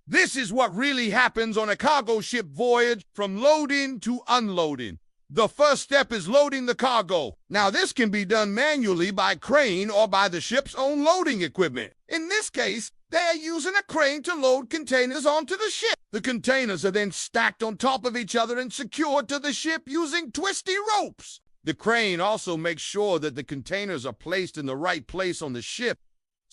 This is what really happens on a cargo ship voyage from loading to unloading. The first step is loading the cargo. Now, this can be done manually by crane or by the ship's own loading equipment. In this case, they are using a crane to load containers onto the ship. The containers are then stacked on top of each other and secured to the ship using twisty ropes. The crane also makes sure that the containers are placed in the right place on the ship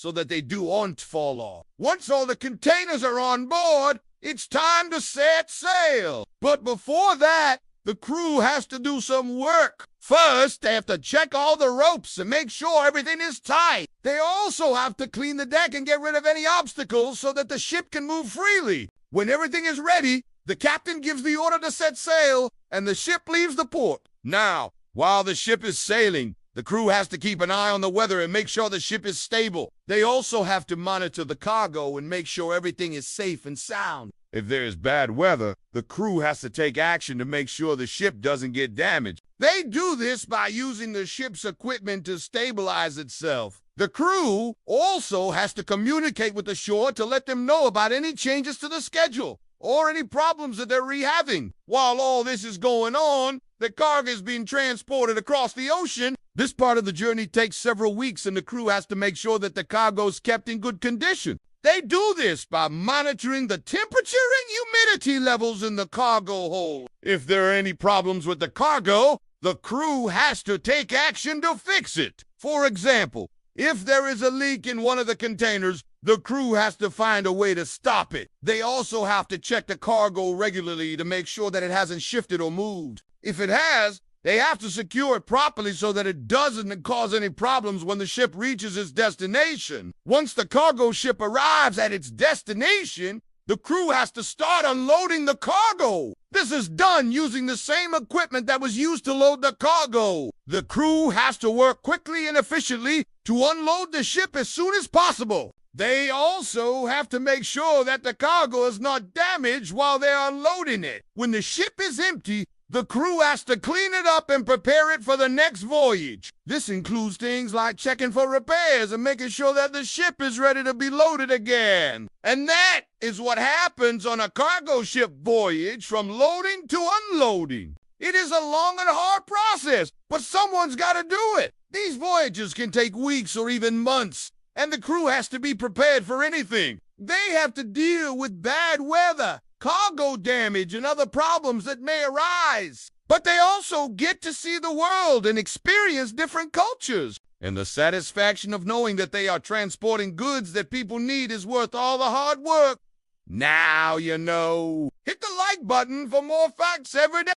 so that they don't fall off. Once all the containers are on board, it's time to set sail. But before that, the crew has to do some work. First, they have to check all the ropes and make sure everything is tight. They also have to clean the deck and get rid of any obstacles so that the ship can move freely. When everything is ready, the captain gives the order to set sail, and the ship leaves the port. Now, while the ship is sailing, the crew has to keep an eye on the weather and make sure the ship is stable. They also have to monitor the cargo and make sure everything is safe and sound. If there is bad weather, the crew has to take action to make sure the ship doesn't get damaged. They do this by using the ship's equipment to stabilize itself. The crew also has to communicate with the shore to let them know about any changes to the schedule or any problems that they're having. While all this is going on, the cargo is being transported across the ocean. This part of the journey takes several weeks, and the crew has to make sure that the cargo is kept in good condition. They do this by monitoring the temperature and humidity levels in the cargo hold. If there are any problems with the cargo, the crew has to take action to fix it. For example, if there is a leak in one of the containers, the crew has to find a way to stop it. They also have to check the cargo regularly to make sure that it hasn't shifted or moved. If it has, they have to secure it properly so that it doesn't cause any problems when the ship reaches its destination. Once the cargo ship arrives at its destination, the crew has to start unloading the cargo. This is done using the same equipment that was used to load the cargo. The crew has to work quickly and efficiently to unload the ship as soon as possible. They also have to make sure that the cargo is not damaged while they're unloading it. When the ship is empty, the crew has to clean it up and prepare it for the next voyage. This includes things like checking for repairs and making sure that the ship is ready to be loaded again. And that is what happens on a cargo ship voyage from loading to unloading. It is a long and hard process, but someone's got to do it. These voyages can take weeks or even months, and the crew has to be prepared for anything. They have to deal with bad weather, cargo damage, and other problems that may arise. But they also get to see the world and experience different cultures. And the satisfaction of knowing that they are transporting goods that people need is worth all the hard work. Now you know. Hit the like button for more facts every day.